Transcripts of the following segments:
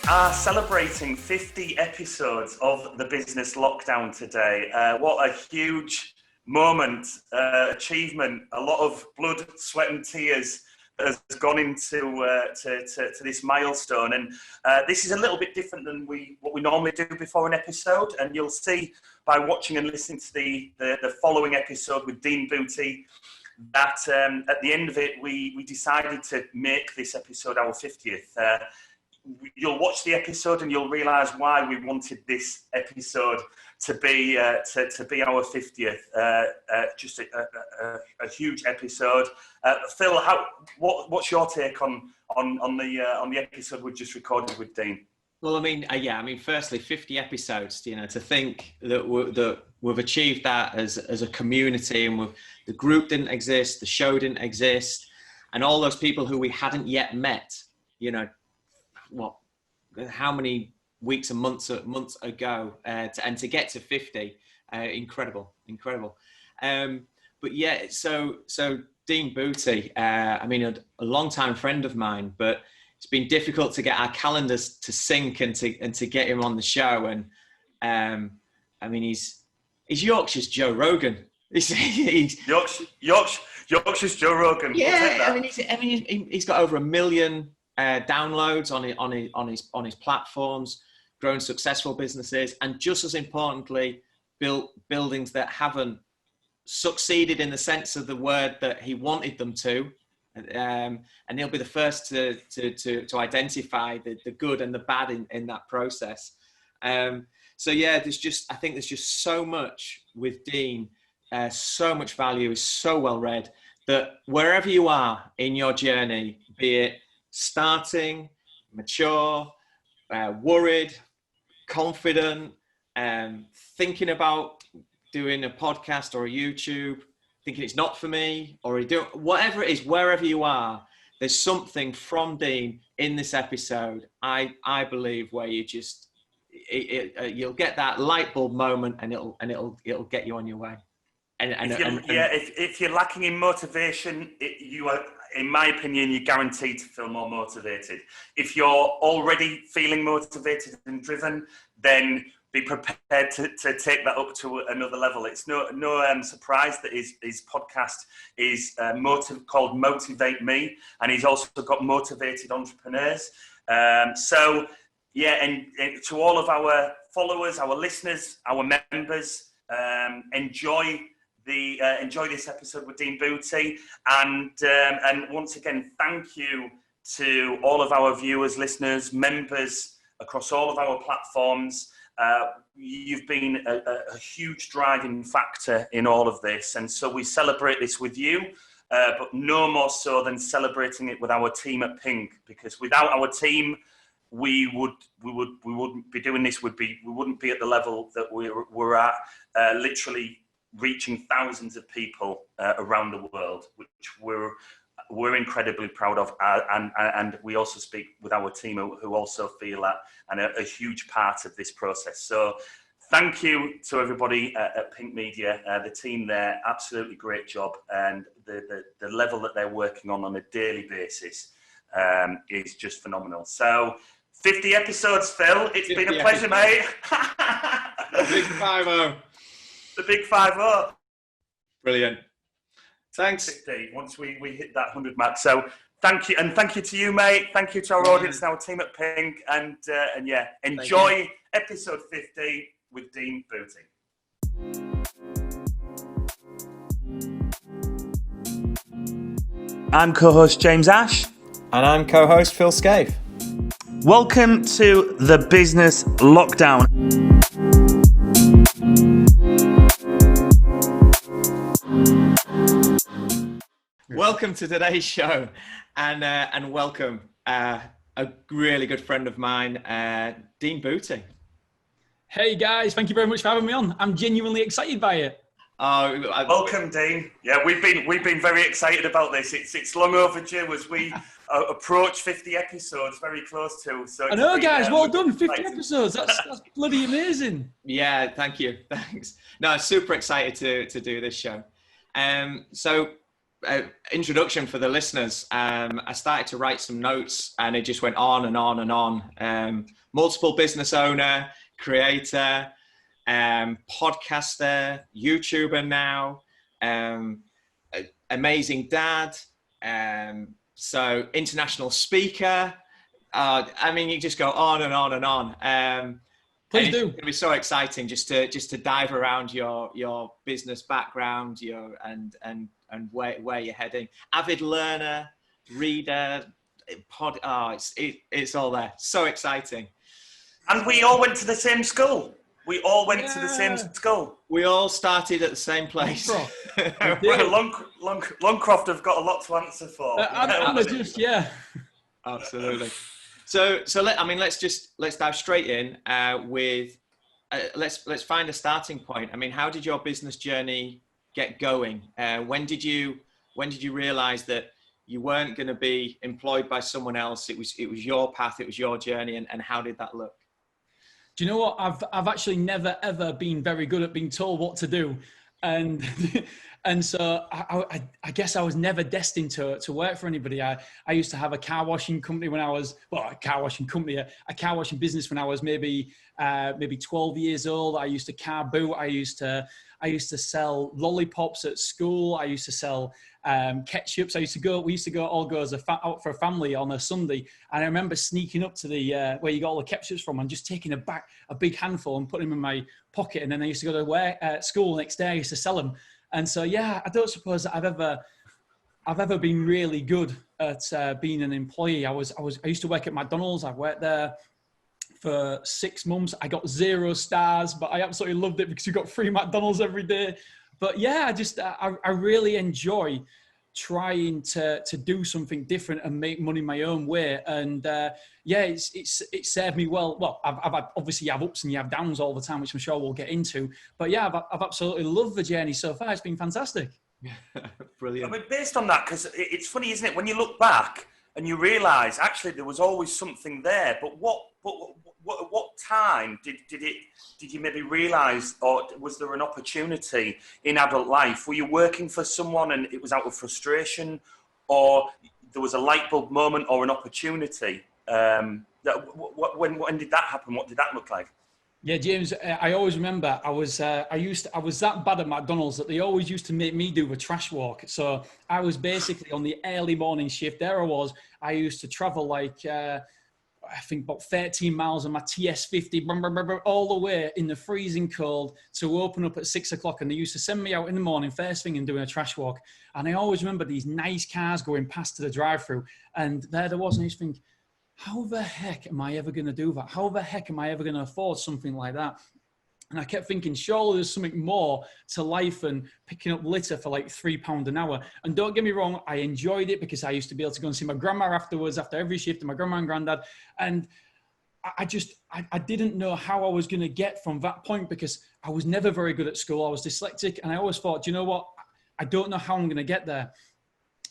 are celebrating 50 episodes of the Business Lockdown today. What a huge moment, achievement. A lot of blood, sweat and tears has gone into to this milestone. And this is a little bit different than what we normally do before an episode. And you'll see by watching and listening to the following episode with Dean Booty that at the end of it, we decided to make this episode our 50th. You'll watch the episode and you'll realise why we wanted this episode to be our 50th. Just a huge episode. Phil, what's your take on the episode we just recorded with Dean? Well, I mean, firstly, 50 episodes. To think that we've achieved that as a community, and the group didn't exist, the show didn't exist, and all those people who we hadn't yet met. How many weeks and months ago, and to get to 50, incredible. But yeah, so Dean Booty, a long-time friend of mine, but it's been difficult to get our calendars to sync and to get him on the show. And he's Yorkshire's Joe Rogan. He's Yorkshire's Joe Rogan. Yeah, he's got over 1 million downloads on his platforms, grown successful businesses, and just as importantly, built buildings that haven't succeeded in the sense of the word that he wanted them to. And he'll be the first to identify the good and the bad in that process. So yeah, I think there's just so much with Dean, so much value, is so well read, that wherever you are in your journey, be it starting, mature, worried, confident, thinking about doing a podcast or a YouTube, thinking it's not for me, or whatever it is, wherever you are, there's something from Dean in this episode, I believe, where you just you'll get that light bulb moment, and it'll get you on your way. If you're lacking in motivation, you are, in my opinion, you're guaranteed to feel more motivated. If you're already feeling motivated and driven, then be prepared to take that up to another level. It's no surprise that his podcast is called Motivate Me, and he's also got Motivated Entrepreneurs. So yeah, and to all of our followers, our listeners, our members, enjoy this episode with Dean Booty, and once again, thank you to all of our viewers, listeners, members across all of our platforms. You've been a huge driving factor in all of this, and so we celebrate this with you, but no more so than celebrating it with our team at Pink, because without our team, we wouldn't be doing this. We wouldn't be at the level that we're at, literally reaching thousands of people around the world, which we're incredibly proud of, and we also speak with our team who also feel that and are a huge part of this process. So thank you to everybody at Pink Media, the team there, absolutely great job, and the level that they're working on a daily basis is just phenomenal. So 50 episodes, Phil. It's been a pleasure, mate. The big 5-0. The big 5-0. Brilliant. Thanks. 50, once we hit that 100 mark. So thank you, and thank you to you, mate. Thank you to our audience and our team at Pink, and yeah, enjoy episode 50 with Dean Booty. I'm co-host James Ash. And I'm co-host Phil Scaife. Welcome to the Business Lockdown. Welcome to today's show, and welcome a really good friend of mine, Dean Booty. Hey guys, thank you very much for having me on. I'm genuinely excited by it. Welcome, Dean. Yeah, we've been very excited about this. It's long overdue as we approach 50 episodes, very close to. So I know, guys. Well done, 50 episodes. That's bloody amazing. Yeah, thank you. Thanks. No, super excited to do this show. So introduction for the listeners. I started to write some notes, and it just went on and on and on. Multiple business owner, creator, podcaster, YouTuber now, amazing dad, so international speaker. I mean, you just go on and on and on. Please do. It's going to be so exciting just to dive around your business background, and where you're heading. Avid learner, reader, it's all there. So exciting. And we all went to the same school. We all went to the same school. We all started at the same place. Longcroft have got a lot to answer for. Absolutely. So let's dive straight in with let's find a starting point. I mean, how did your business journey get going? When did you realize that you weren't going to be employed by someone else? It was your path, it was your journey, and how did that look? Do you know what? I've actually never ever been very good at being told what to do, and so I guess I was never destined to work for anybody. I used to have a car washing company when I was a car washing business when I was maybe 12 years old. I used to car boot. I used to sell lollipops at school. I used to sell ketchups. We used to go out for a family on a Sunday, and I remember sneaking up to the where you got all the ketchups from and just taking a big handful and putting them in my pocket. And then I used to go to school the next day. I used to sell them. And so I don't suppose that I've ever been really good at being an employee. I used to work at McDonald's. I worked there for 6 months. I got 0 stars, but I absolutely loved it because you got free McDonald's every day. But I really enjoy trying to do something different and make money my own way. And it served me well. Well, I've had, obviously you have ups and you have downs all the time, which I'm sure we'll get into. But yeah, I've absolutely loved the journey so far. It's been fantastic. Brilliant. I mean, based on that, because it's funny, isn't it? When you look back and you realise actually there was always something there. But what time did you maybe realise, or was there an opportunity in adult life? Were you working for someone and it was out of frustration, or there was a light bulb moment or an opportunity? When did that happen? What did that look like? Yeah, James, I always remember I was that bad at McDonald's that they always used to make me do a trash walk. So I was basically on the early morning shift. I used to travel like, I think about 13 miles on my TS50, all the way in the freezing cold to open up at 6 o'clock. And they used to send me out in the morning, first thing, and doing a trash walk. And I always remember these nice cars going past to the drive-through. And there was, and I used to think, how the heck am I ever going to do that? How the heck am I ever going to afford something like that? And I kept thinking, surely there's something more to life than picking up litter for like £3 an hour. And don't get me wrong, I enjoyed it because I used to be able to go and see my grandma afterwards, after every shift, and my grandma and granddad. And I didn't know how I was going to get from that point because I was never very good at school. I was dyslexic. And I always thought, you know what? I don't know how I'm going to get there.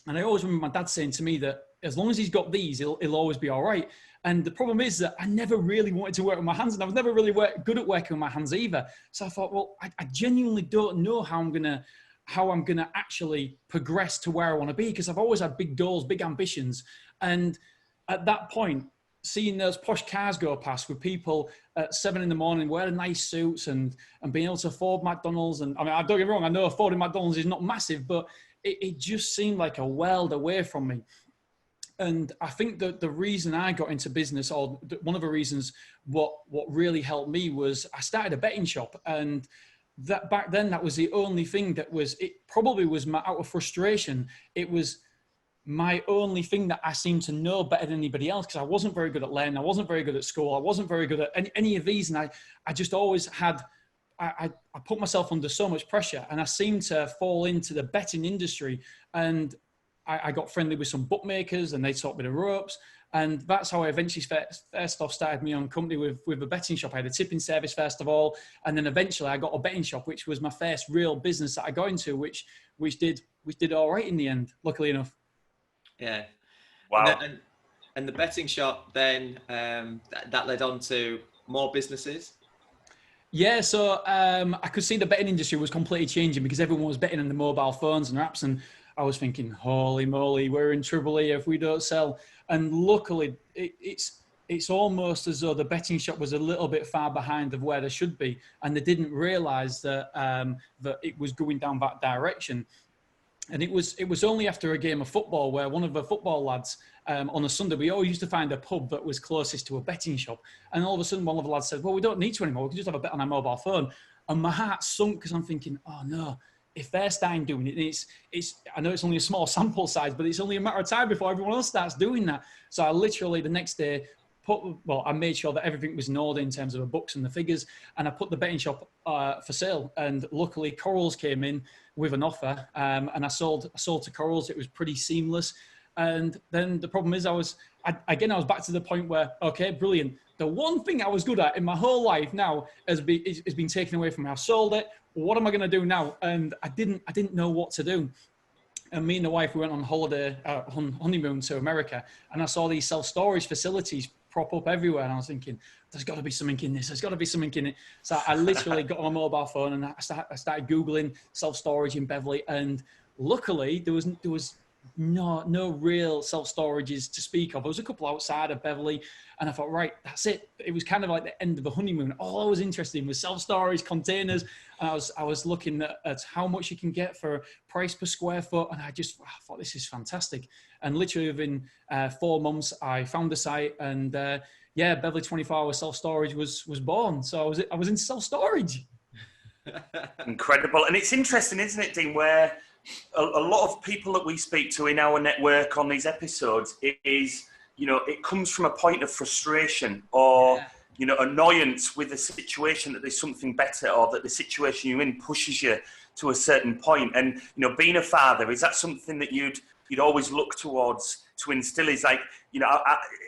And I always remember my dad saying to me that as long as he's got these, he'll always be all right. And the problem is that I never really wanted to work with my hands, and I was never really good at working with my hands either. So I thought, well, I genuinely don't know how I'm gonna actually progress to where I want to be, because I've always had big goals, big ambitions. And at that point, seeing those posh cars go past with people at 7 a.m. wearing nice suits and being able to afford McDonald's, and I mean, don't get me wrong, I know affording McDonald's is not massive, but it just seemed like a world away from me. And I think that the reason I got into business, or one of the reasons what really helped me, was I started a betting shop. And that back then, that was the only thing it probably was out of frustration. It was my only thing that I seemed to know better than anybody else, because I wasn't very good at learning. I wasn't very good at school. I wasn't very good at any of these. And I just always had, I put myself under so much pressure, and I seemed to fall into the betting industry. And I got friendly with some bookmakers, and they taught me the ropes. And that's how I eventually first off started my own company with a betting shop. I had a tipping service first of all, and then eventually I got a betting shop, which was my first real business that I got into, which did all right in the end, luckily enough. Yeah. Wow. And the betting shop then, that led on to more businesses? Yeah, so I could see the betting industry was completely changing because everyone was betting on the mobile phones and apps, and I was thinking, holy moly, we're in trouble here if we don't sell. And luckily, it's almost as though the betting shop was a little bit far behind of where they should be, and they didn't realise that that it was going down that direction. And it was only after a game of football where one of the football lads on a Sunday, we always used to find a pub that was closest to a betting shop. And all of a sudden, one of the lads said, well, we don't need to anymore. We can just have a bet on our mobile phone. And my heart sunk because I'm thinking, oh no, if they're starting doing it, I know it's only a small sample size, but it's only a matter of time before everyone else starts doing that. So I literally the next day I made sure that everything was in order in terms of the books and the figures, and I put the betting shop for sale. And luckily, Corals came in with an offer, and I sold to Corals. It was pretty seamless. And then the problem is, I was back to the point where, okay, brilliant. The one thing I was good at in my whole life now has been taken away from me. I've sold it. What am I going to do now? And I didn't know what to do. And me and the wife, we went on holiday, honeymoon to America, and I saw these self-storage facilities prop up everywhere. And I was thinking, there's got to be something in this. There's got to be something in it. So I literally got on my mobile phone and I started Googling self-storage in Beverly. And luckily there was no real self-storages to speak of. There was a couple outside of Beverly, and I thought, right, that's it. It was kind of like the end of the honeymoon. All I was interested in was self-storage containers, and I was looking at how much you can get for price per square foot, and I thought this is fantastic. And literally within 4 months, I found the site, and Beverly 24-hour self-storage was born. So I was in self-storage. Incredible. And it's interesting, isn't it, Dean, where a lot of people that we speak to in our network on these episodes, it comes from a point of frustration or, annoyance with the situation, that there's something better, or that the situation you're in pushes you to a certain point. And, being a father, is that something that you'd always look towards to instill? Is like,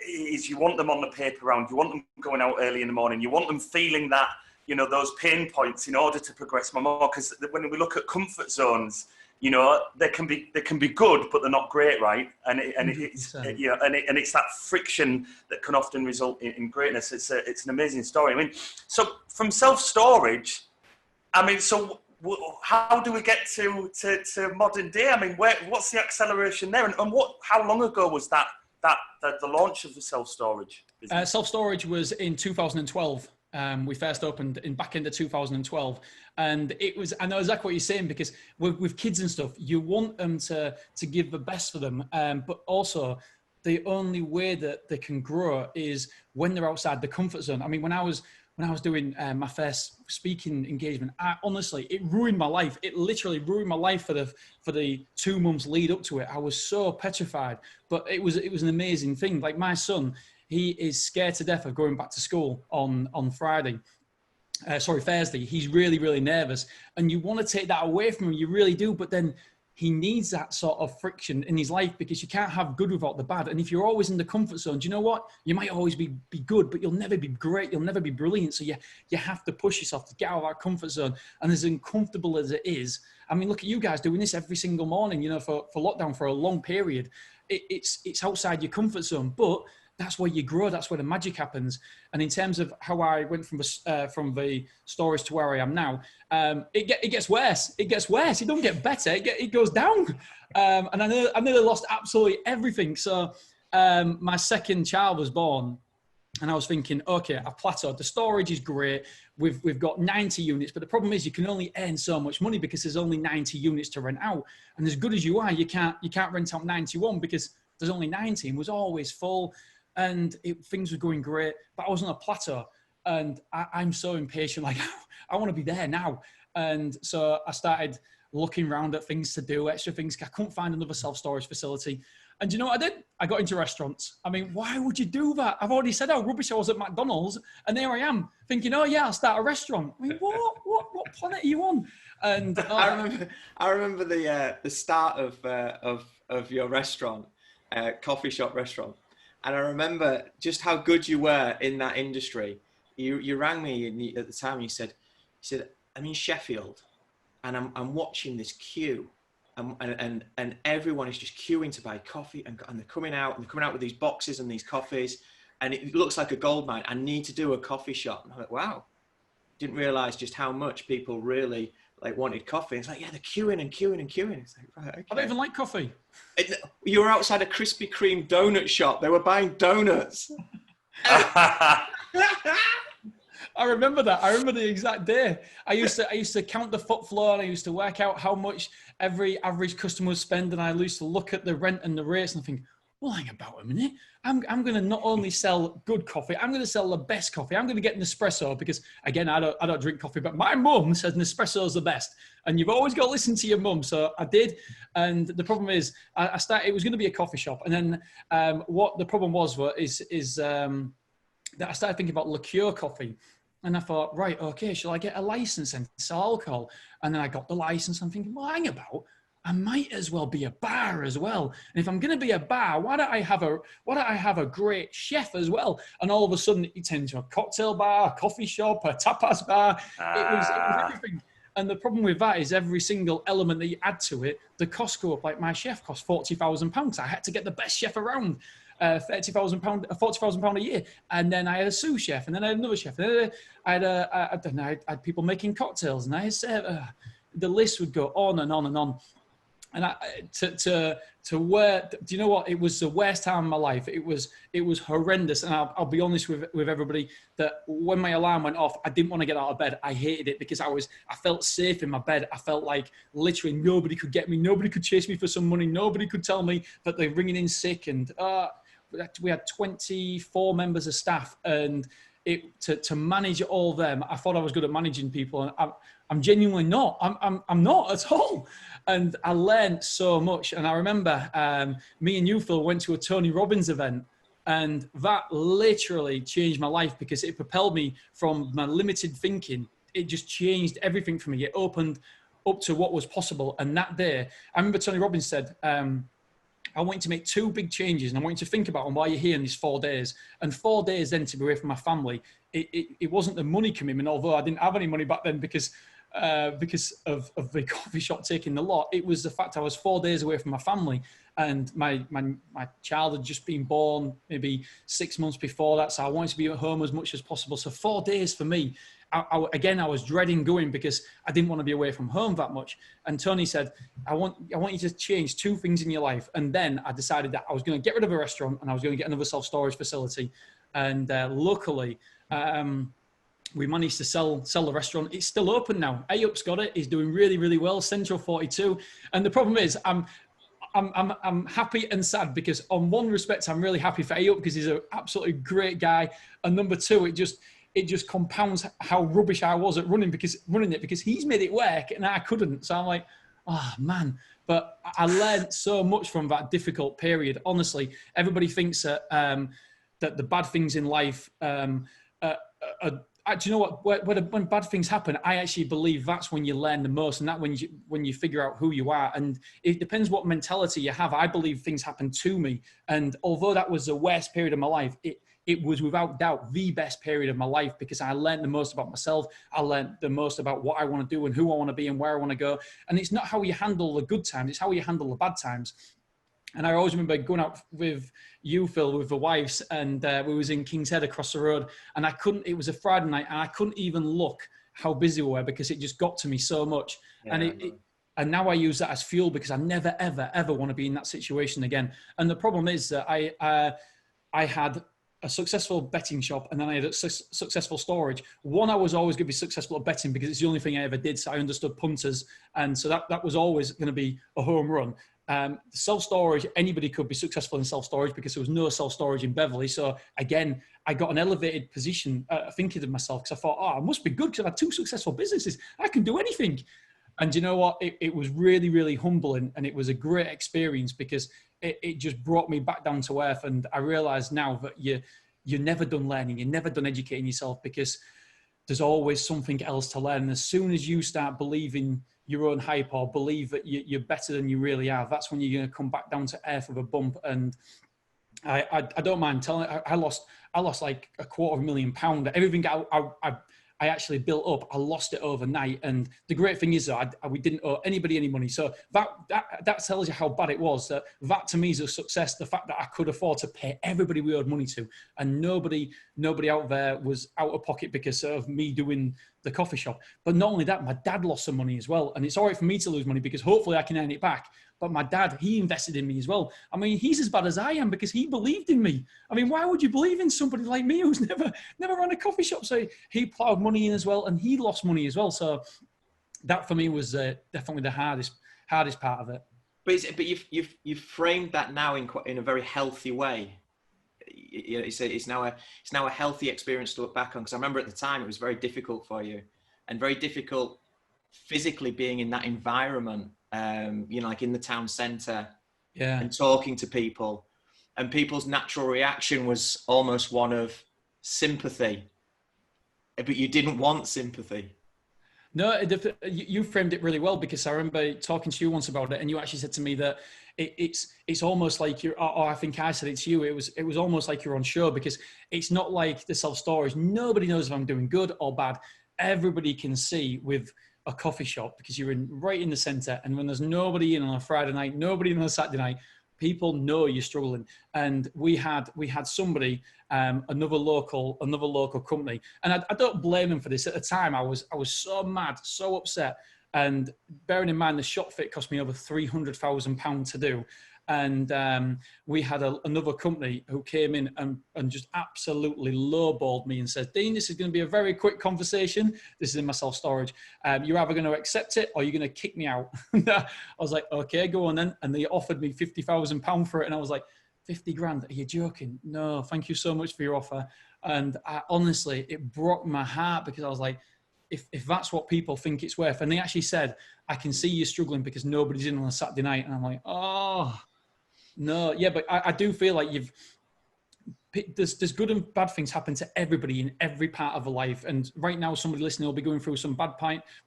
is you want them on the paper round, you want them going out early in the morning, you want them feeling that, those pain points in order to progress more. Because when we look at comfort zones, they can be good, but they're not great, right? And it's that friction that can often result in greatness. It's an amazing story. I mean, so from self-storage, so how do we get to modern day? I mean, what's the acceleration there, and how long ago was that the launch of the self-storage business? Self-storage was in 2012. We first opened back into 2012, and I know exactly what you're saying, because with kids and stuff, you want them to give the best for them, but also the only way that they can grow is when they're outside the comfort zone. I mean, when I was doing my first speaking engagement, honestly, it ruined my life. It literally ruined my life for the 2 months lead up to it. I was so petrified, but it was an amazing thing. Like my son, he is scared to death of going back to school on Thursday. He's really, really nervous. And you want to take that away from him, you really do. But then he needs that sort of friction in his life, because you can't have good without the bad. And if you're always in the comfort zone, do you know what? You might always be good, but you'll never be great. You'll never be brilliant. So you have to push yourself to get out of that comfort zone. And as uncomfortable as it is, I mean, look at you guys doing this every single morning, for lockdown for a long period. It's outside your comfort zone, but that's where you grow. That's where the magic happens. And in terms of how I went from the storage to where I am now, it gets worse. It gets worse. It don't get better. It goes down. And I nearly lost absolutely everything. So my second child was born, and I was thinking, okay, I've plateaued. The storage is great. We've got 90 units, but the problem is you can only earn so much money because there's only 90 units to rent out. And as good as you are, you can't rent out 91 because there's only 90 and was always full. And things were going great, but I was on a plateau, and I'm so impatient. Like, I want to be there now. And so I started looking around at things to do, extra things. I couldn't find another self-storage facility. And you know what I did? I got into restaurants. I mean, why would you do that? I've already said how rubbish I was at McDonald's, and there I am thinking, oh yeah, I'll start a restaurant. I mean, what planet are you on? And I remember the start of your restaurant, coffee shop restaurant. And I remember just how good you were in that industry. You rang me at the time, and you said, I'm in Sheffield, and I'm watching this queue, and everyone is just queuing to buy coffee, and they're coming out with these boxes and these coffees, and it looks like a gold mine. I need to do a coffee shop. And I'm like, wow, didn't realize just how much people really like wanted coffee. It's like, yeah, they're queuing and queuing and queuing. It's like, right, okay. I don't even like coffee. You were outside a Krispy Kreme donut shop. They were buying donuts. I remember that. I remember the exact day. I used to count the foot floor, and I used to work out how much every average customer was spending. I used to look at the rent and the rates and think, well, hang about a minute. I'm going to not only sell good coffee, I'm going to sell the best coffee. I'm going to get an espresso because, again, I don't drink coffee, but my mum says an espresso is the best. And you've always got to listen to your mum. So I did. And the problem is, I started. It was going to be a coffee shop, and then what the problem was that I started thinking about liqueur coffee. And I thought, right, okay, shall I get a license and sell alcohol? And then I got the license. I'm thinking, well, hang about, I might as well be a bar as well. And if I'm going to be a bar, why don't I have a great chef as well? And all of a sudden, it turned into a cocktail bar, a coffee shop, a tapas bar. It was everything. And the problem with that is every single element that you add to it, the costs go up. Like my chef cost £40,000. I had to get the best chef around. £40,000 a year, and then I had a sous chef, and then I had another chef, and then I had people making cocktails, and I had the list would go on and on and on. And to where, do you know what? It was the worst time of my life. It was horrendous. And I'll be honest with everybody that when my alarm went off, I didn't want to get out of bed. I hated it because I felt safe in my bed. I felt like literally nobody could get me. Nobody could chase me for some money. Nobody could tell me that they're ringing in sick. And we had 24 members of staff, and to manage all them, I thought I was good at managing people, and I'm genuinely not. I'm not at all. And I learned so much. And I remember me and you, Phil, went to a Tony Robbins event, and that literally changed my life because it propelled me from my limited thinking. It just changed everything for me. It opened up to what was possible. And that day, I remember Tony Robbins said, I want you to make 2 big changes, and I want you to think about them while you're here in these 4 days. And 4 days then to be away from my family, it wasn't the money commitment, although I didn't have any money back then because of the coffee shop taking the lot. It was the fact I was 4 days away from my family, and my child had just been born maybe 6 months before that. So I wanted to be at home as much as possible. So 4 days for me, I was dreading going because I didn't want to be away from home that much. And Tony said, I want you to change 2 things in your life. And then I decided that I was going to get rid of a restaurant and I was going to get another self-storage facility. And luckily, we managed to sell the restaurant. It's still open now. AUP's got it. He's doing really, really well. Central 42. And the problem is I'm happy and sad because on one respect, I'm really happy for AUP because he's an absolutely great guy. And number 2, it just compounds how rubbish I was at running it because he's made it work and I couldn't. So I'm like, oh man. But I learned so much from that difficult period. Honestly, everybody thinks that that the bad things in life do you know what? When bad things happen, I actually believe that's when you learn the most, and that when you figure out who you are. And it depends what mentality you have. I believe things happen to me, and although that was the worst period of my life, it was without doubt the best period of my life because I learned the most about myself. I learned the most about what I want to do and who I want to be and where I want to go. And it's not how you handle the good times; it's how you handle the bad times. And I always remember going out with you, Phil, with the wives, and we was in King's Head across the road, and it was a Friday night, and I couldn't even look how busy we were because it just got to me so much. Yeah, and now I use that as fuel because I never, ever, ever want to be in that situation again. And the problem is that I had a successful betting shop, and then I had a successful storage. One, I was always going to be successful at betting because it's the only thing I ever did. So I understood punters. And so that was always going to be a home run. Self-storage, anybody could be successful in self-storage because there was no self-storage in Beverley. So again, I got an elevated position thinking of myself because I thought, I must be good because I've had 2 successful businesses. I can do anything. And you know what? It was really, really humbling, and it was a great experience because it just brought me back down to earth. And I realized now that you're never done learning. You're never done educating yourself because there's always something else to learn. And as soon as you start believing your own hype or believe that you're better than you really are, that's when you're going to come back down to earth with a bump. And I don't mind telling it. I lost like £250,000. Everything I actually built up, I lost it overnight. And the great thing is that we didn't owe anybody any money. So that tells you how bad it was. That to me is a success. The fact that I could afford to pay everybody we owed money to, and nobody out there was out of pocket because of me doing the coffee shop. But not only that, my dad lost some money as well. And it's all right for me to lose money because hopefully I can earn it back. But my dad, he invested in me as well. I mean, he's as bad as I am because he believed in me. I mean, why would you believe in somebody like me who's never run a coffee shop? So he plowed money in as well, and he lost money as well. So that for me was definitely the hardest part of it. But you've framed that now in a very healthy way. It's now a healthy experience to look back on, because I remember at the time it was very difficult for you, and very difficult physically being in that environment, like in the town centre, and talking to people, and people's natural reaction was almost one of sympathy, but you didn't want sympathy. No, you framed it really well, because I remember talking to you once about it, and you actually said to me that it's almost like you're, or I think I said it to you, it was almost like you're on show, because it's not like the self-storage. Nobody knows if I'm doing good or bad. Everybody can see with a coffee shop, because you're right in the center, and when there's nobody in on a Friday night, nobody in on a Saturday night, people know you're struggling. And we had somebody, another local company, and I don't blame them for this. At the time, I was so mad, so upset. And bearing in mind, the shop fit cost me over £300,000 to do. And we had another company who came in and just absolutely lowballed me and said, Dean, this is going to be a very quick conversation. This is in my self-storage. You're either going to accept it or you're going to kick me out. I was like, okay, go on then. And they offered me £50,000 for it. And I was like, 50 grand? Are you joking? No, thank you so much for your offer. And honestly, it broke my heart, because I was like, if that's what people think it's worth. And they actually said, I can see you struggling because nobody's in on a Saturday night. And I'm like, oh, no. Yeah, but I do feel like there's good and bad things happen to everybody in every part of a life. And right now, somebody listening will be going through some bad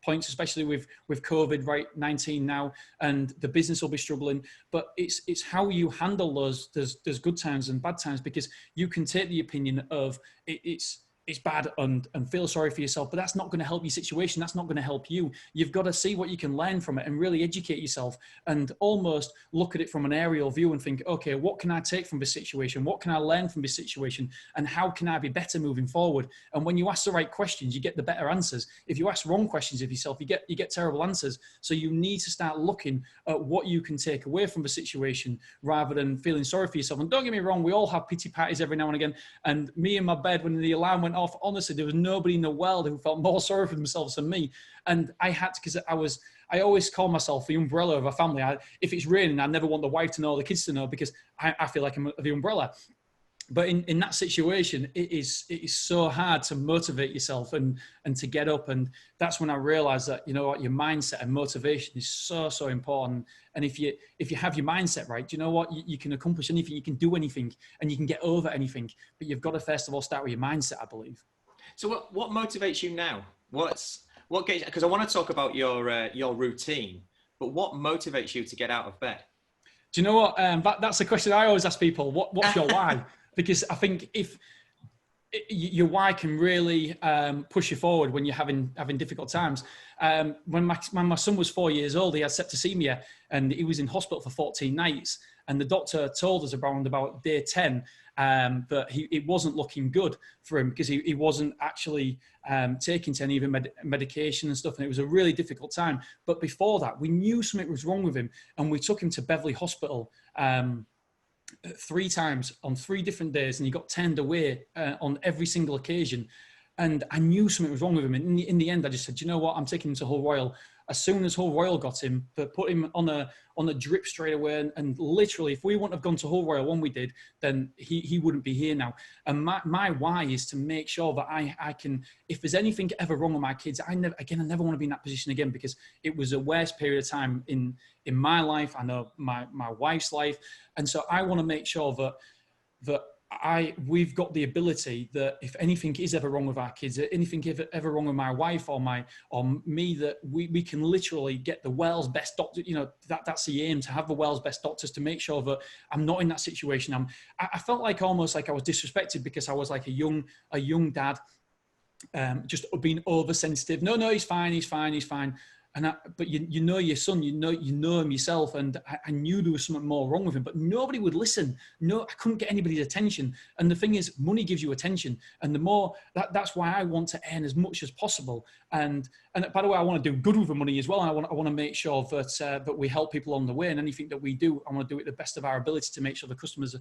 points, especially with COVID, right, 19 now, and the business will be struggling. But it's how you handle those. There's good times and bad times, because you can take the opinion of it's bad and feel sorry for yourself, but that's not going to help your situation. That's not going to help you. You've got to see what you can learn from it and really educate yourself, and almost look at it from an aerial view and think, okay, what can I take from this situation? What can I learn from this situation? And how can I be better moving forward? And when you ask the right questions, you get the better answers. If you ask wrong questions of yourself, you get terrible answers. So you need to start looking at what you can take away from the situation, rather than feeling sorry for yourself. And don't get me wrong, we all have pity parties every now and again. And me in my bed, when the alarm went off, honestly, there was nobody in the world who felt more sorry for themselves than me. And I had to, because I always call myself the umbrella of a family. If it's raining, I never want the wife to know, the kids to know, because I feel like I'm the umbrella. But in that situation, it is so hard to motivate yourself and to get up. And that's when I realized that, you know what, your mindset and motivation is so important. And if you have your mindset right, you know what, you can accomplish anything, you can do anything, and you can get over anything. But you've got to first of all start with your mindset, I believe. So what motivates you now? What gets, because I want to talk about your routine, but what motivates you to get out of bed? Do you know what? That's a question I always ask people. What's your why? Because I think if your why can really push you forward when you're having difficult times. When my son was 4 years old, he had septicemia, and he was in hospital for 14 nights. And the doctor told us around about day 10 that it wasn't looking good for him, because he wasn't actually taking any of the medication and stuff. And it was a really difficult time. But before that, we knew something was wrong with him, and we took him to Beverley Hospital 3 times on 3 different days, and he got turned away on every single occasion. And I knew something was wrong with him. And in the end, I just said, you know what, I'm taking him to Hull Royal. As soon as Hull Royal got him, put him on a drip straight away. And literally, if we wouldn't have gone to Hull Royal when we did, then he wouldn't be here now. And my why is to make sure that I can, if there's anything ever wrong with my kids, I never want to be in that position again, because it was a worst period of time in my life. I know my wife's life. And so I want to make sure that we've got the ability that if anything is ever wrong with our kids, anything ever wrong with my wife or me, that we can literally get the world's best doctor. You know, that's the aim, to have the world's best doctors, to make sure that I'm not in that situation. I felt like almost like I was disrespected, because I was like a young dad, just being oversensitive. No, he's fine. but you know your son, you know him yourself, and I knew there was something more wrong with him, but nobody would listen. No, I couldn't get anybody's attention. And the thing is, money gives you attention, and the more that's why I want to earn as much as possible. And by the way, I want to do good with the money as well. And I want to make sure that we help people on the way, and anything that we do, I want to do it the best of our ability to make sure the customers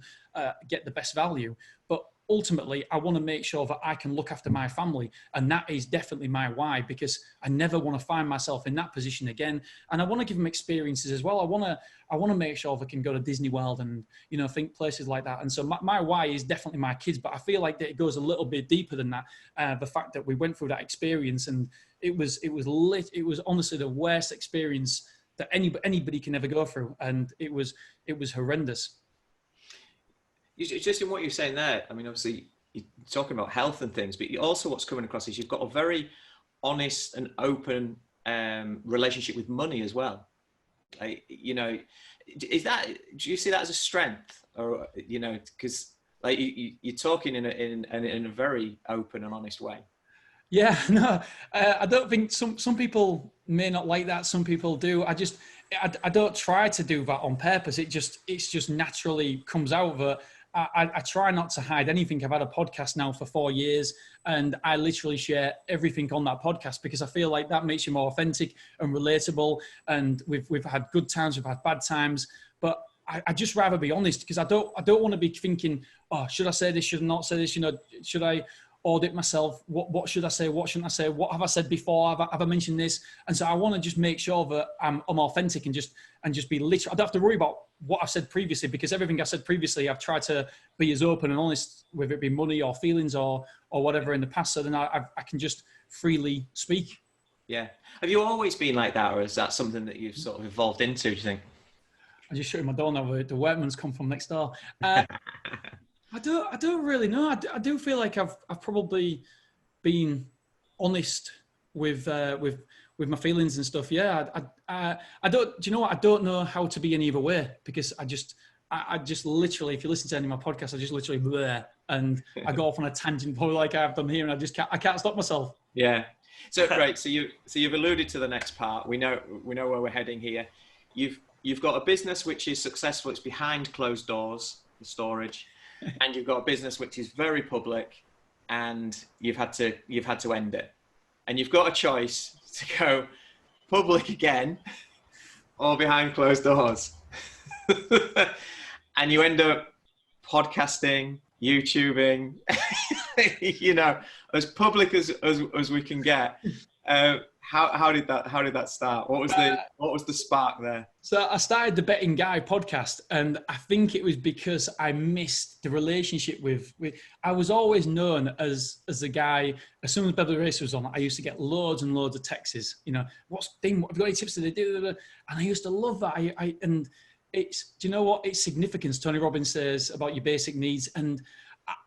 get the best value. But ultimately, I want to make sure that I can look after my family. And that is definitely my why, because I never want to find myself in that position again. And I want to give them experiences as well. I want to make sure they can go to Disney World and, think places like that. And so my why is definitely my kids, but I feel like that it goes a little bit deeper than that. The fact that we went through that experience, and it was honestly the worst experience that anybody can ever go through. And it was horrendous. Just in what you're saying there, I mean, obviously you're talking about health and things, but also what's coming across is you've got a very honest and open relationship with money as well. Do you see that as a strength, or because you're talking in a very open and honest way? Yeah, no, I don't think some people may not like that. Some people do. I don't try to do that on purpose. It's just naturally comes out that I try not to hide anything. I've had a podcast now for 4 years, and I literally share everything on that podcast because I feel like that makes you more authentic and relatable. And we've had good times, we've had bad times, but I just rather be honest, because I don't want to be thinking, oh, should I say this? Should I not say this? Should I audit myself? What should I say? What shouldn't I say? What have I said before? Have I mentioned this? And so I want to just make sure that I'm authentic and just be literal. I don't have to worry about what I've said previously, because everything I've said previously, I've tried to be as open and honest, whether it be money or feelings or whatever in the past. So then I can just freely speak. Yeah. Have you always been like that, or is that something that you've sort of evolved into, do you think? I just shut my door now. The workman's come from next door. I don't really know. I do feel like I've probably been honest with my feelings and stuff. Yeah, I don't. Do you know what? I don't know how to be any other way, because I just literally, if you listen to any of my podcasts, I just literally blur and I go off on a tangent, probably like I've done here, and I can't stop myself. Yeah. So great. So you've alluded to the next part. We know where we're heading here. You've got a business which is successful. It's behind closed doors, the storage. And you've got a business which is very public, and you've had to end it, and you've got a choice to go public again or behind closed doors. And you end up podcasting, YouTubing, as public as we can get. How did that start? What was the spark there? So I started the Betting Guy podcast, and I think it was because I missed the relationship with I was always known as a guy. As soon as Beverly Race was on, I used to get loads and loads of texts. What have you got any tips today? And I used to love that. And it's, do you know what? It's significance. Tony Robbins says about your basic needs, and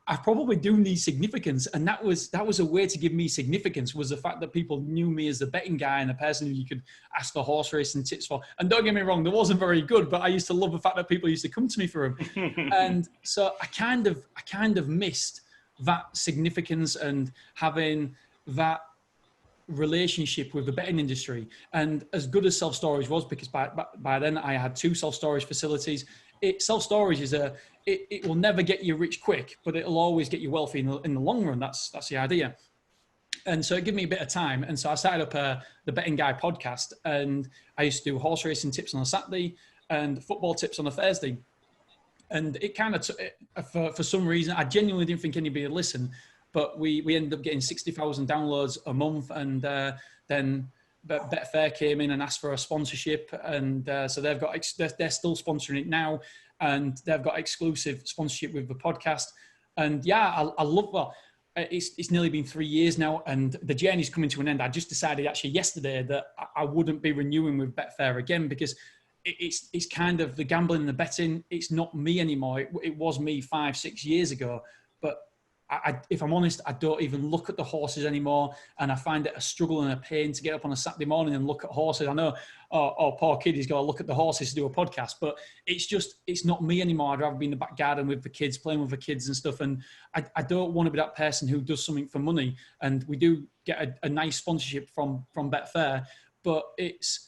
I probably do need significance, and that was a way to give me significance, was the fact that people knew me as the betting guy and the person who you could ask for horse racing tips for. And don't get me wrong, there wasn't very good, but I used to love the fact that people used to come to me for them. And so I kind of missed that significance and having that relationship with the betting industry. And as good as self-storage was, because by then I had 2 self-storage facilities. Self-storage is it will never get you rich quick, but it'll always get you wealthy in the long run. That's the idea. And so it gave me a bit of time. And so I started up the Betting Guy podcast, and I used to do horse racing tips on a Saturday and football tips on a Thursday. And it kind of, for some reason, I genuinely didn't think anybody would listen, but we ended up getting 60,000 downloads a month. And then Betfair came in and asked for a sponsorship, and so they're still sponsoring it now, and they've got exclusive sponsorship with the podcast. And yeah, I love that. It's nearly been 3 years now, and the journey's coming to an end. I just decided actually yesterday that I wouldn't be renewing with Betfair again, because it's kind of the gambling and the betting. It's not me anymore. It was me 5-6 years ago, but if I'm honest, I don't even look at the horses anymore, and I find it a struggle and a pain to get up on a Saturday morning and look at horses. I know, poor kid, he's got to look at the horses to do a podcast, but it's not me anymore. I'd rather be in the back garden with the kids, playing with the kids and stuff, and I don't want to be that person who does something for money. And we do get a nice sponsorship from Betfair, but it's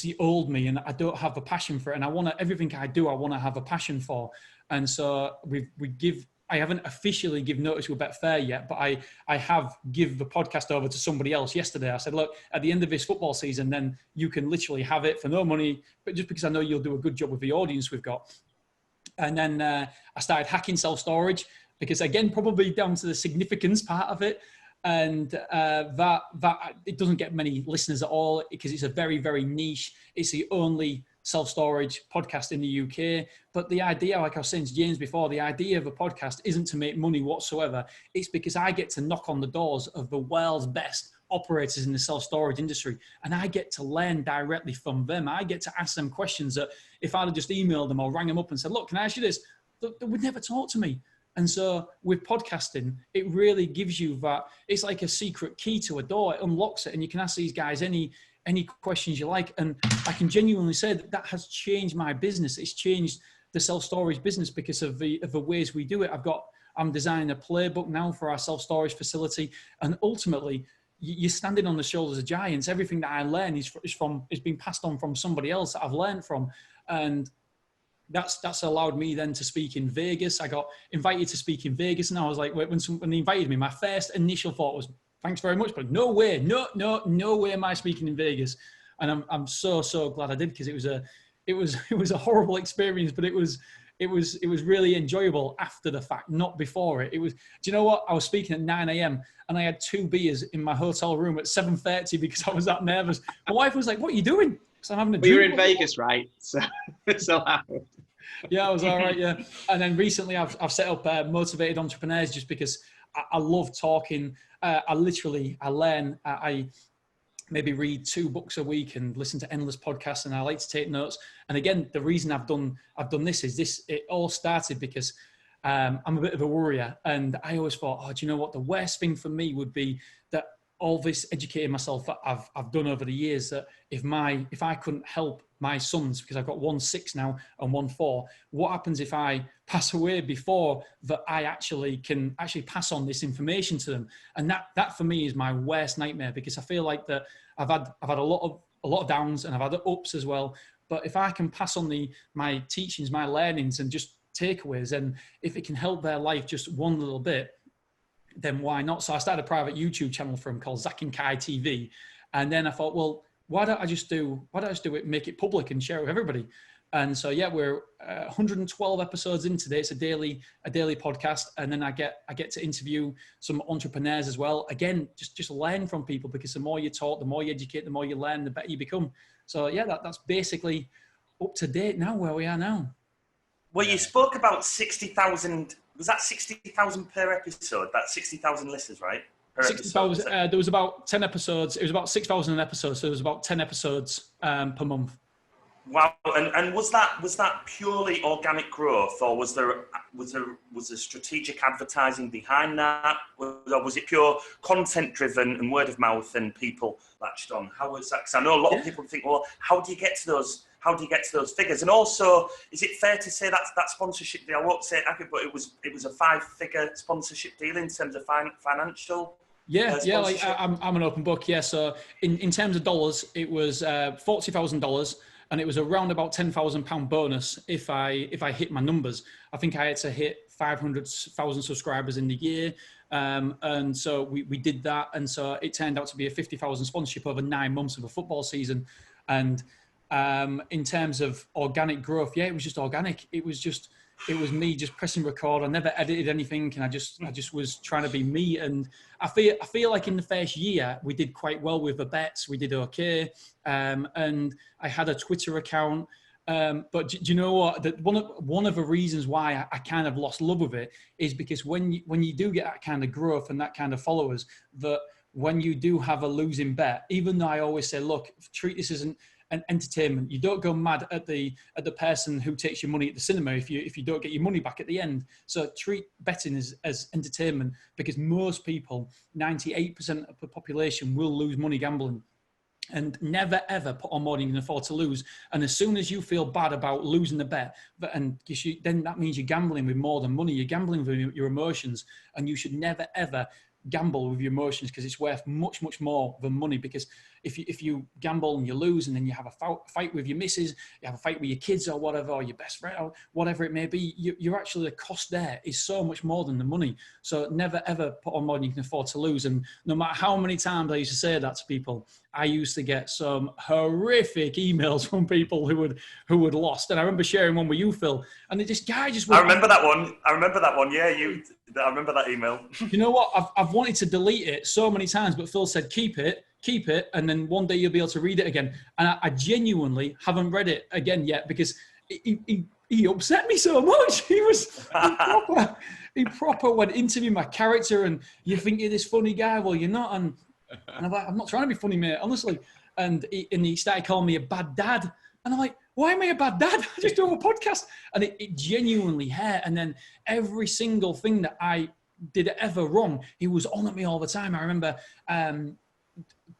the old me, and I don't have a passion for it. And I want to, everything I do, I want to have a passion for. And so I haven't officially give notice with Betfair yet, but I have give the podcast over to somebody else yesterday. I said, look, at the end of this football season, then you can literally have it for no money, but just because I know you'll do a good job with the audience we've got. And then I started hacking self-storage because, again, probably down to the significance part of it. And that it doesn't get many listeners at all because it's a very, very niche. It's the only self-storage podcast in the UK. But the idea, like I was saying to James before, the idea of a podcast isn't to make money whatsoever. It's because I get to knock on the doors of the world's best operators in the self-storage industry, and I get to learn directly from them. I get to ask them questions that if I'd have just emailed them or rang them up and said, look, can I ask you this? They would never talk to me. And so with podcasting, it really gives you that. It's like a secret key to a door. It unlocks it, and you can ask these guys any questions you like. And I can genuinely say that has changed my business. It's changed the self-storage business because of the ways we do it. I'm designing a playbook now for our self-storage facility, and ultimately, you're standing on the shoulders of giants. Everything that I learn is being passed on from somebody else that I've learned from, and that's allowed me then to speak in Vegas. I got invited to speak in Vegas, and I was like, when they invited me, my first initial thought was, thanks very much, but no way am I speaking in Vegas. And I'm so glad I did, because it was a horrible experience, but it was really enjoyable after the fact, not before it. Do you know what? I was speaking at 9 a.m. and I had 2 beers in my hotel room at 7:30 because I was that nervous. My wife was like, "What are you doing?" Because I'm having a drink. You're in Vegas, right? So yeah, I was all right. Yeah, and then recently I've set up Motivated Entrepreneurs just because I love talking. I learn. I maybe read 2 books a week and listen to endless podcasts, and I like to take notes. And again, the reason I've done this is this. It all started because I'm a bit of a worrier, and I always thought, do you know what? The worst thing for me would be that all this educating myself that I've done over the years, that if I couldn't help my sons, because I've got 1 6 now and 1 4, what happens if I pass away before that I can pass on this information to them? And that for me is my worst nightmare, because I feel like that I've had a lot of downs and I've had ups as well. But if I can pass on my teachings, my learnings, and just takeaways, and if it can help their life just one little bit, then why not? So I started a private YouTube channel for him called Zach and Kai TV. And then I thought, well, why don't I just do it, make it public and share it with everybody? And so, yeah, we're 112 episodes in today. It's a daily podcast. And then I get to interview some entrepreneurs as well. Again, just learn from people, because the more you talk, the more you educate, the more you learn, the better you become. So yeah, that's basically up to date now, where we are now. Well, you spoke about 60,000. Was that 60,000 per episode? That's 60,000 listeners, right? 60,000. There was about 10 episodes. It was about 6,000 an episode. So there was about 10 episodes per month. Wow. And was that purely organic growth, or was there strategic advertising behind that? Or was it pure content driven and word of mouth and people latched on? How was that? Because I know a lot of people think, well, how do you get to those? How do you get to those figures? And also, is it fair to say that sponsorship deal, I won't say it accurate, but it was a 5-figure sponsorship deal in terms of financial? Yeah. Like I'm an open book. Yeah. So in terms of dollars, it was $40,000, and it was around about £10,000 bonus if I hit my numbers. I think I had to hit 500,000 subscribers in the year. And so we did that. And so it turned out to be a 50,000 sponsorship over 9 months of a football season. And in terms of organic growth, yeah, it was just organic. It was me just pressing record. I never edited anything, and I just was trying to be me. And I feel like in the first year we did quite well with the bets. We did okay, and I had a Twitter account. But do you know what? That one of the reasons why I kind of lost love with it is because when you do get that kind of growth and that kind of followers, that when you do have a losing bet, even though I always say, look, treat this as an entertainment. You don't go mad at the person who takes your money at the cinema if you don't get your money back at the end. So treat betting as entertainment, because most people, 98% of the population, will lose money gambling. And never ever put on more than you can afford to lose. And as soon as you feel bad about losing the bet, then that means you're gambling with more than money. You're gambling with your emotions, and you should never ever gamble with your emotions, because it's worth much more than money. Because if you gamble and you lose, and then you have a fight with your missus, you have a fight with your kids or whatever, or your best friend or whatever it may be, you're actually, the cost there is so much more than the money. So never ever put on more than you can afford to lose. And no matter how many times I used to say that to people, I used to get some horrific emails from people who had lost. And I remember sharing one with you, Phil, and this guy just I remember that one. Yeah, I remember that email. You know what? I've wanted to delete it so many times, but Phil said, keep it, and then one day you'll be able to read it again. And I genuinely haven't read it again yet, because he upset me so much. He proper went into my character, and you think you're this funny guy, well, you're not. And I'm like, I'm not trying to be funny, mate, honestly. And he started calling me a bad dad. And I'm like, why am I a bad dad? I just do a podcast. And it genuinely hurt. And then every single thing that I did ever wrong, he was on at me all the time. I remember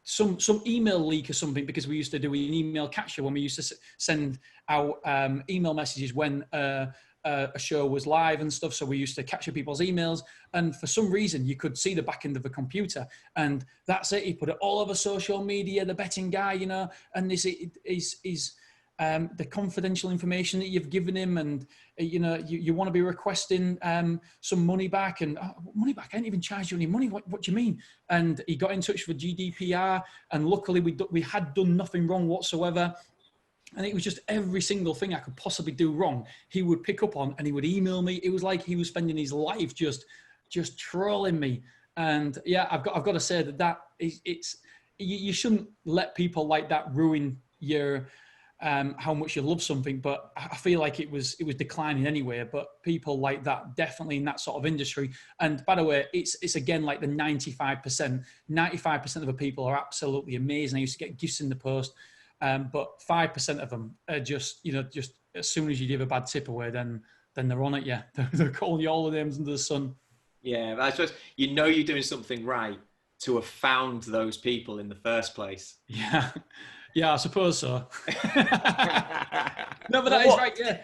some email leak or something, because we used to do an email capture when we used to send out email messages when a show was live and stuff. So we used to capture people's emails, and for some reason you could see the back end of the computer, and that's it. He put it all over social media, the betting guy, you know, and this is the confidential information that you've given him, and you know, you want to be requesting some money back, and money back, I didn't even charge you any money, what do you mean? And he got in touch with GDPR, and luckily we had done nothing wrong whatsoever. And it was just every single thing I could possibly do wrong, he would pick up on, and he would email me. It was like he was spending his life just trolling me. And yeah, I've got to say that you shouldn't let people like that ruin your how much you love something. But I feel like it was declining anyway. But people like that, definitely in that sort of industry. And by the way, it's again like the 95%. 95% of the people are absolutely amazing. I used to get gifts in the post. But 5% of them are just as soon as you give a bad tip away, then they're on it. Yeah, they're calling you all the names under the sun. Yeah, I suppose you're doing something right to have found those people in the first place. Yeah, I suppose so. No, but that is right. Yeah,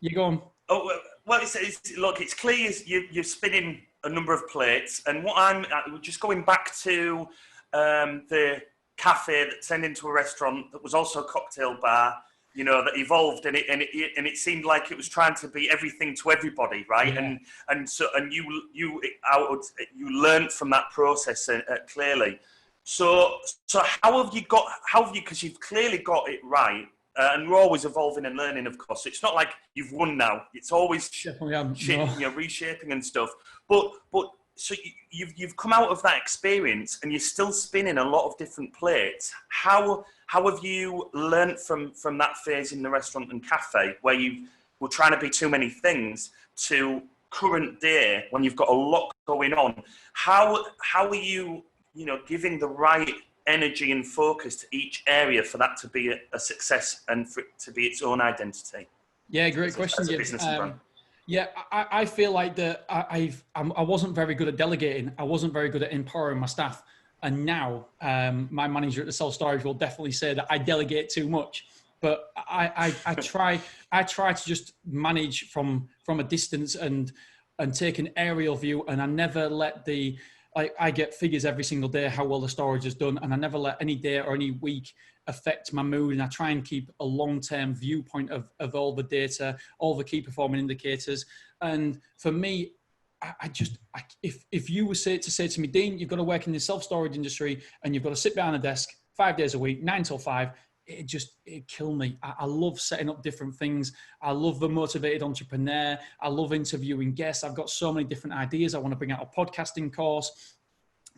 you go on. Oh well, it's clear you're spinning a number of plates, and what I'm just going back to the cafe that turned into a restaurant that was also a cocktail bar, you know, that evolved, and it seemed like it was trying to be everything to everybody, right? Yeah. And you learned from that process clearly. So how have you, because you've clearly got it right, and we're always evolving and learning, of course. It's not like you've won now. It's always reshaping and stuff. But so you've come out of that experience, and you're still spinning a lot of different plates. How have you learnt from that phase in the restaurant and cafe, where you were trying to be too many things, to current day when you've got a lot going on? How are you giving the right energy and focus to each area for that to be a success and for it to be its own identity? Yeah, great question. As a business and brand. Yeah, I feel like that I wasn't very good at delegating. I wasn't very good at empowering my staff. And now my manager at the self-storage will definitely say that I delegate too much. But I try to just manage from a distance and take an aerial view. And I never let I get figures every single day how well the storage is done. And I never let any day or any week affect my mood, and I try and keep a long-term viewpoint of all the data, all the key performing indicators. And for me, if you were to say to me, Dean, you've got to work in the self-storage industry and you've got to sit behind a desk 5 days a week, 9 till 5, it'd kill me. I love setting up different things. I love the motivated entrepreneur. I love interviewing guests. I've got so many different ideas. I want to bring out a podcasting course,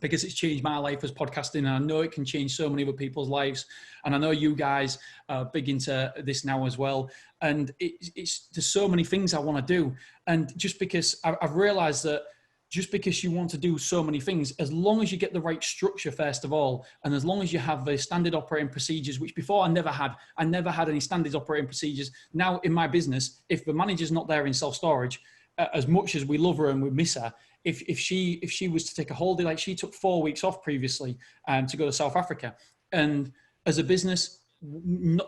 because it's changed my life as podcasting, and I know it can change so many other people's lives. And I know you guys are big into this now as well. And there's so many things I want to do. And just because I've realized that just because you want to do so many things, as long as you get the right structure, first of all, and as long as you have the standard operating procedures, which before I never had any standard operating procedures. Now in my business, if the manager's not there in self-storage, as much as we love her and we miss her, if she was to take a holiday, like she took 4 weeks off previously to go to South Africa, and as a business,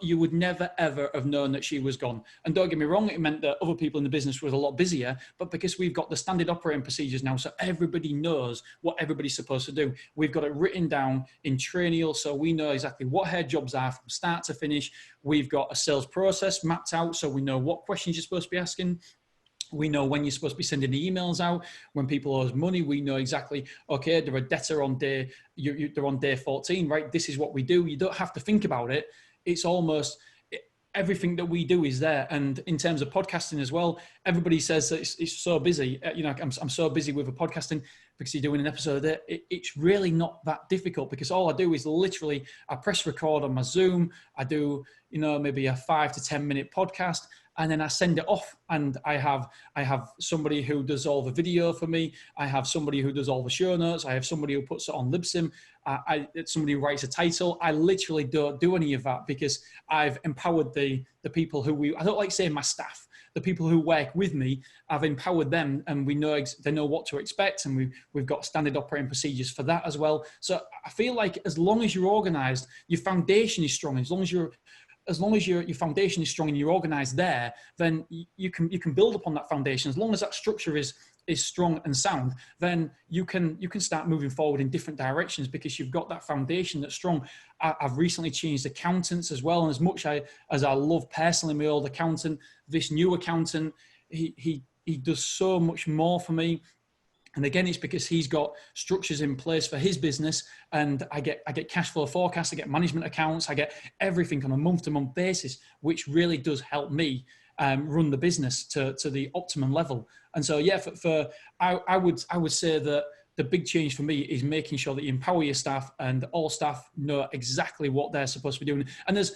you would never, ever have known that she was gone. And don't get me wrong, it meant that other people in the business were a lot busier, but because we've got the standard operating procedures now, so everybody knows what everybody's supposed to do. We've got it written down in Traineal, so we know exactly what her jobs are from start to finish. We've got a sales process mapped out, so we know what questions you're supposed to be asking. We know when you're supposed to be sending the emails out. When people owe us money, we know exactly, okay, they're a debtor on day, they're on day 14, right? This is what we do. You don't have to think about it. It's almost everything that we do is there. And in terms of podcasting as well, everybody says that it's so busy. I'm so busy with a podcasting because you're doing an episode a day. It's really not that difficult, because all I do is literally, I press record on my Zoom. I do, maybe a 5 to 10 minute podcast, and then I send it off, and I have somebody who does all the video for me. I have somebody who does all the show notes. I have somebody who puts it on Libsyn. It's somebody who writes a title. I literally don't do any of that, because I've empowered the people who I don't like saying my staff, the people who work with me. I've empowered them, and they know what to expect, and we've got standard operating procedures for that as well. So I feel like as long as you're organized, your foundation is strong. As long as your foundation is strong and you're organized there, then you can build upon that foundation. As long as that structure is strong and sound, then you can start moving forward in different directions, because you've got that foundation that's strong. I've recently changed accountants as well, and as much as I love personally my old accountant, this new accountant, he does so much more for me. And again, it's because he's got structures in place for his business, and I get cash flow forecasts, I get management accounts, I get everything on a month-to-month basis, which really does help me run the business to the optimum level. And so, yeah, I would say that the big change for me is making sure that you empower your staff, and all staff know exactly what they're supposed to be doing. And there's,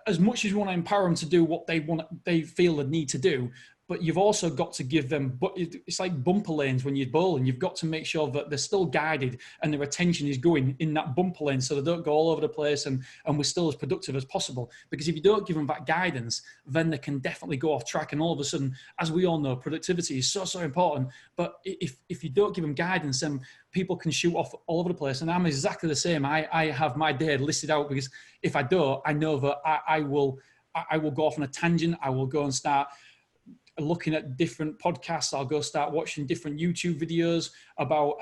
as much as you want to empower them to do what they feel the need to do, but you've also got to give them, but it's like bumper lanes when you're bowling. You've got to make sure that they're still guided and their attention is going in that bumper lane, so they don't go all over the place, and we're still as productive as possible. Because if you don't give them that guidance, then they can definitely go off track. And all of a sudden, as we all know, productivity is so important. But if you don't give them guidance, then people can shoot off all over the place. And I'm exactly the same. I have my day listed out, because if I don't, I know that I will go off on a tangent. I will go and start looking at different podcasts. I'll go start watching different YouTube videos about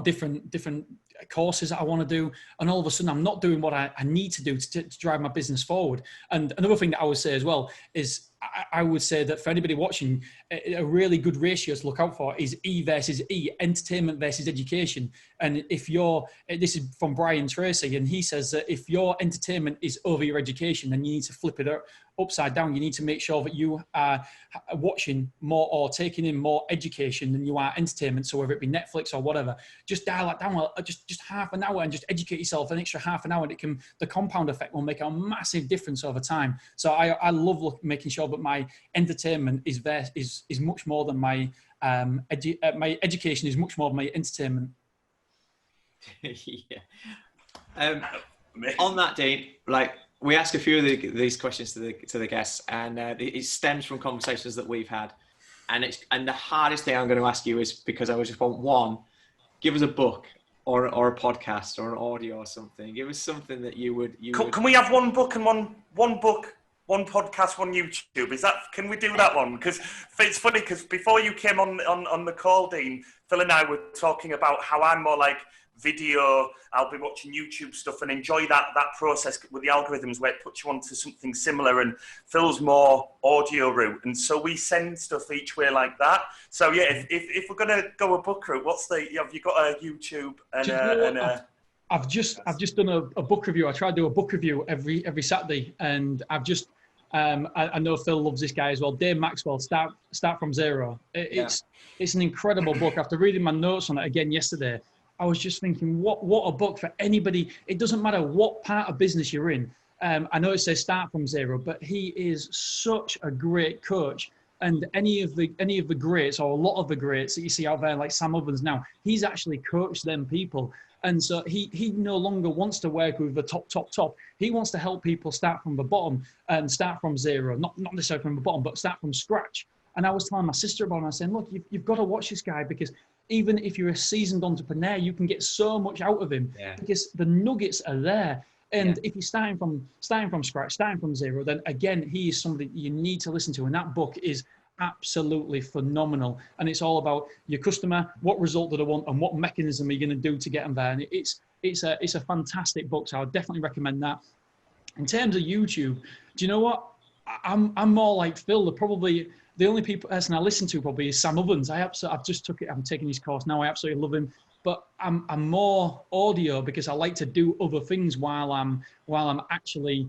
different courses that I want to do. And all of a sudden I'm not doing what I need to do to drive my business forward. And another thing that I would say as well is, I would say that for anybody watching, a really good ratio to look out for is E versus E, entertainment versus education. And this is from Brian Tracy, and he says that if your entertainment is over your education, then you need to flip it upside down. You need to make sure that you are watching more or taking in more education than you are entertainment. So whether it be Netflix or whatever, just dial that down just half an hour and just educate yourself an extra half an hour. And the compound effect will make a massive difference over time. So I love making sure that my entertainment is much more than my education is much more than my entertainment. Yeah. On that, Dean, like, we ask a few of these questions to the guests, and it stems from conversations that we've had. And the hardest thing I'm going to ask you is, because I just want one, give us a book or a podcast or an audio or something. Give us something that you would. Can we have one book and one book, one podcast, one YouTube? Can we do that one? Because it's funny, because before you came on the call, Dean, Phil and I were talking about how I'm more like video. I'll be watching YouTube stuff and enjoy that process with the algorithms where it puts you onto something similar, and Phil's more audio route, and so we send stuff each way like that. So yeah, if we're gonna go a book route, have you got a YouTube I've just done a book review. I try to do a book review every Saturday, and I've just I know Phil loves this guy as well, Dave Maxwell, Start From Zero. It's an incredible book. After reading my notes on it again yesterday, I was just thinking, what a book for anybody. It doesn't matter what part of business you're in. I know it says start from zero, but he is such a great coach. And any of the greats, or a lot of the greats that you see out there, like Sam Ovens now, he's actually coached them people. And so he no longer wants to work with the top. He wants to help people start from the bottom and start from zero, not necessarily from the bottom, but start from scratch. And I was telling my sister about it, and I was saying, look, you've got to watch this guy, because even if you're a seasoned entrepreneur, you can get so much out of him, because the nuggets are there. And if you're starting from scratch, starting from zero, then again, he is somebody you need to listen to. And that book is absolutely phenomenal. And it's all about your customer, what result do they want, and what mechanism are you going to do to get them there. And it's a fantastic book. So I would definitely recommend that. In terms of YouTube, do you know what? I'm more like Phil. The only person I listen to probably is Sam Ovens. I've just took it. I'm taking his course now. I absolutely love him. But I'm more audio because I like to do other things while I'm actually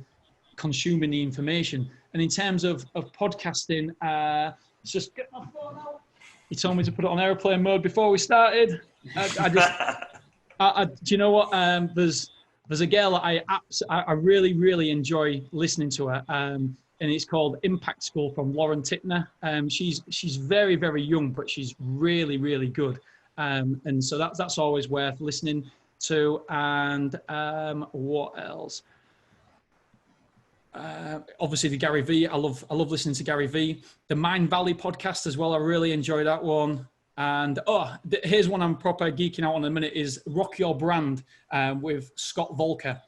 consuming the information. And in terms of podcasting, let's just get my phone out. He told me to put it on airplane mode before we started. Do you know what? There's a girl that I really, really enjoy listening to her. And it's called Impact School from Lauren Tittner. She's very, very young, but she's really, really good. And so that's always worth listening to. And what else? Obviously the Gary V. I love listening to Gary V. The Mind Valley podcast as well. I really enjoy that one. And here's one I'm proper geeking out on in a minute is Rock Your Brand with Scott Volker.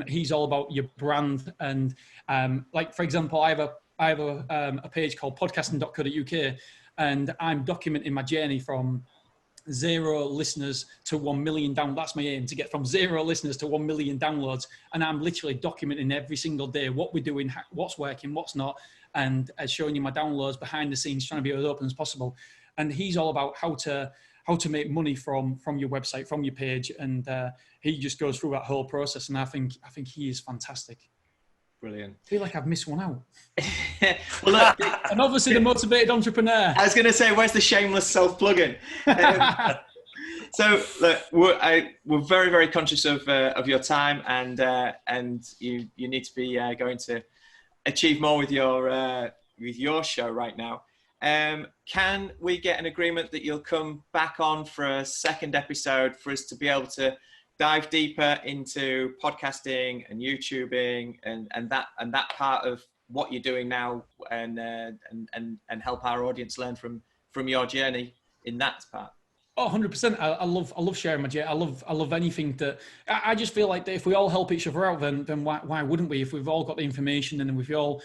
He's all about your brand and like for example, I have a page called podcasting.co.uk and I'm documenting my journey from 0 listeners to 1 million downloads. That's my aim, to get from 0 listeners to 1 million downloads. And I'm literally documenting every single day what we're doing, what's working, what's not, and showing you my downloads behind the scenes, trying to be as open as possible. And he's all about how to make money from your website, from your page, and he just goes through that whole process. And I think he is fantastic. Brilliant. I feel like I've missed one out. Well, look, and obviously the motivated entrepreneur. I was going to say, where's the shameless self-plugging? So look, we're very, very conscious of your time, and you need to be going to achieve more with your show right now. Can we get an agreement that you'll come back on for a second episode for us to be able to dive deeper into podcasting and YouTubing and that part of what you're doing now, and help our audience learn from your journey in that part? Oh, 100%. I love sharing my journey. I love anything that I just feel like that if we all help each other out, then why wouldn't we? If we've all got the information and if we all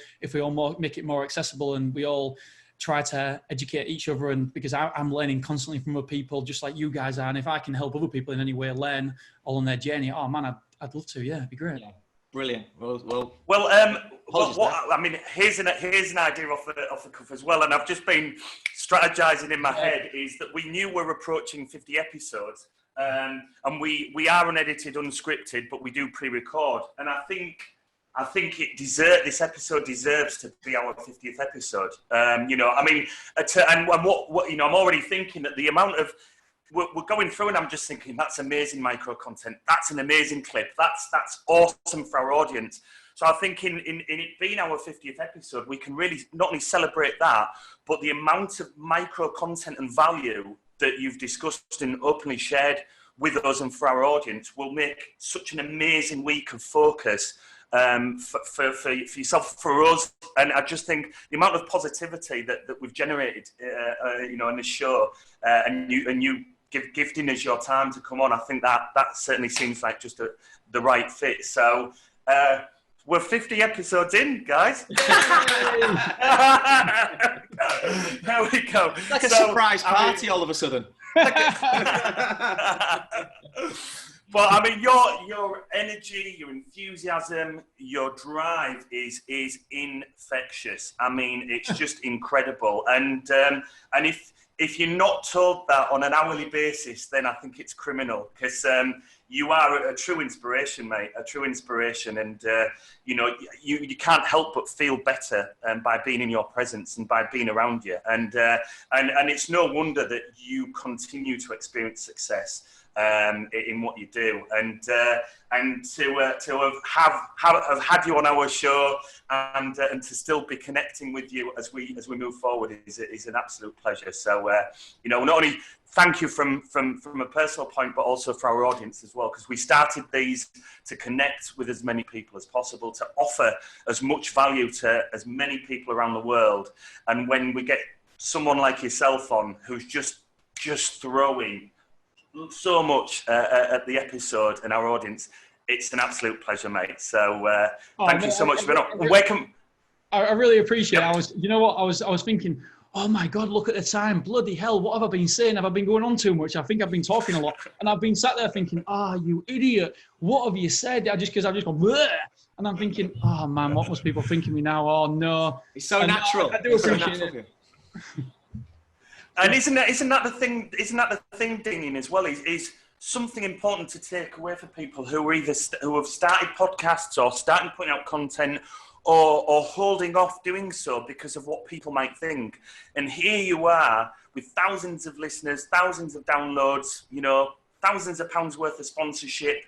make it more accessible and we all try to educate each other, and because I'm learning constantly from other people, just like you guys are. And if I can help other people in any way learn all on their journey, oh man, I'd love to. Yeah, it'd be great. Yeah, brilliant. Well, I mean, here's an idea off the cuff as well, and I've just been strategizing in my head. Is that we knew we're approaching 50 episodes, and we are unedited, unscripted, but we do pre-record, and I think this episode deserves to be our 50th episode. I'm already thinking that the amount of we're going through, and I'm just thinking that's amazing micro content. That's an amazing clip. That's awesome for our audience. So I think in it being our 50th episode, we can really not only celebrate that, but the amount of micro content and value that you've discussed and openly shared with us and for our audience will make such an amazing week of focus. For yourself, for us, and I just think the amount of positivity that we've generated, in this show, and you gifting us your time to come on, I think that certainly seems like just the right fit. So we're 50 episodes in, guys. There we go. Like a surprise party all of a sudden. But I mean, your energy, your enthusiasm, your drive is infectious. I mean, it's just incredible. And if you're not told that on an hourly basis, then I think it's criminal, because you are a true inspiration, mate. A true inspiration, and you can't help but feel better by being in your presence and by being around you. And it's no wonder that you continue to experience success in what you do, and to have had you on our show and to still be connecting with you as we move forward is an absolute pleasure. So not only thank you from a personal point, but also for our audience as well, because we started these to connect with as many people as possible, to offer as much value to as many people around the world. And when we get someone like yourself on, who's just throwing so much at the episode and our audience, It's an absolute pleasure, mate. So thank you mate, so much for being on. Where can... I really appreciate it. You know what? I was thinking, oh my God, look at the time. Bloody hell, what have I been saying? Have I been going on too much? I think I've been talking a lot. And I've been sat there thinking, you idiot. What have you said? I've just gone, bleh. And I'm thinking, oh man, what must people think of me now? Oh no. It's so natural. I do appreciate it. And isn't that the thing, Dinging, as well, is something important to take away for people who are who have started podcasts or starting putting out content or holding off doing so because of what people might think. And here you are with thousands of listeners, thousands of downloads, thousands of pounds worth of sponsorship,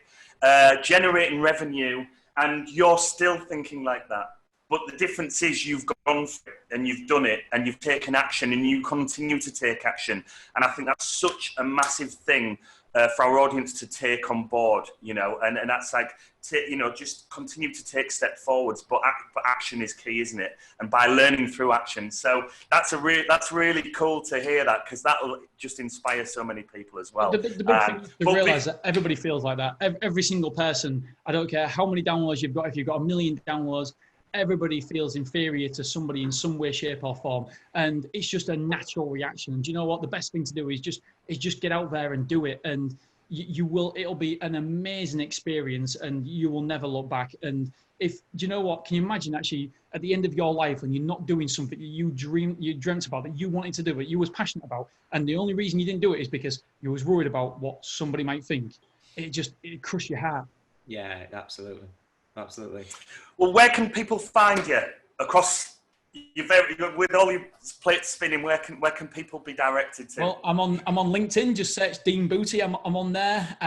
generating revenue, and you're still thinking like that. But the difference is you've gone for it and you've done it and you've taken action and you continue to take action. And I think that's such a massive thing for our audience to take on board, and that's like, just continue to take steps forwards, but action is key, isn't it? And by learning through action. So that's really cool to hear that, because that'll just inspire so many people as well. The big thing is to realise that everybody feels like that. Every single person, I don't care how many downloads you've got, if you've got 1 million downloads, everybody feels inferior to somebody in some way, shape or form. And it's just a natural reaction. And do you know what? The best thing to do is just get out there and do it. And it'll be an amazing experience and you will never look back. And do you know what? Can you imagine actually at the end of your life when you're not doing something that you dreamt about, that you wanted to do, that you was passionate about, and the only reason you didn't do it is because you was worried about what somebody might think. It crushed your heart. Yeah, absolutely. Absolutely. Well, where can people find you across with all your plates spinning? Where can people be directed to? Well, I'm on LinkedIn. Just search Dean Booty. I'm on there.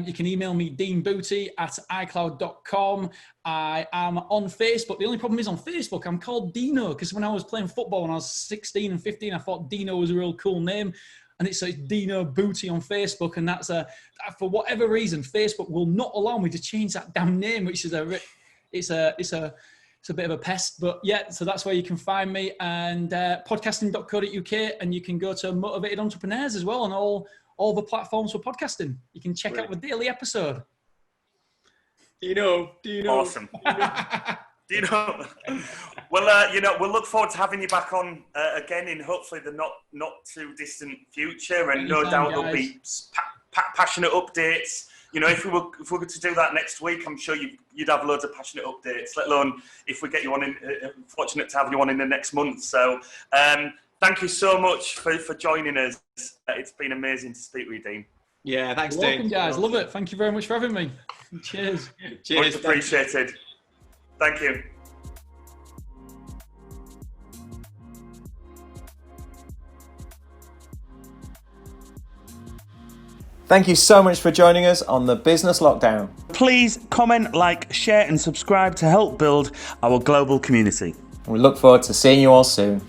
You can email me deanbooty@icloud.com. I am on Facebook. The only problem is on Facebook, I'm called Dino, because when I was playing football when I was 16 and 15, I thought Dino was a real cool name. And it's Dino Booty on Facebook, and that's for whatever reason, Facebook will not allow me to change that damn name, which is it's a bit of a pest. But yeah, so that's where you can find me, and podcasting.co.uk, and you can go to Motivated Entrepreneurs as well on all the platforms for podcasting. You can check out the daily episode. Dino. Awesome. Dino. Well, we'll look forward to having you back on again in hopefully the not too distant future, and no doubt there'll be passionate updates. If we were to do that next week, I'm sure you'd have loads of passionate updates. Let alone if we get you on fortunate to have you on in the next month. So thank you so much for joining us. It's been amazing to speak with you, Dean. Yeah, thanks, Dean. Welcome, guys. Love it. Thank you very much for having me. Cheers. Much appreciated. Thank you. Thank you so much for joining us on the Business Lockdown. Please comment, like, share and subscribe to help build our global community. We look forward to seeing you all soon.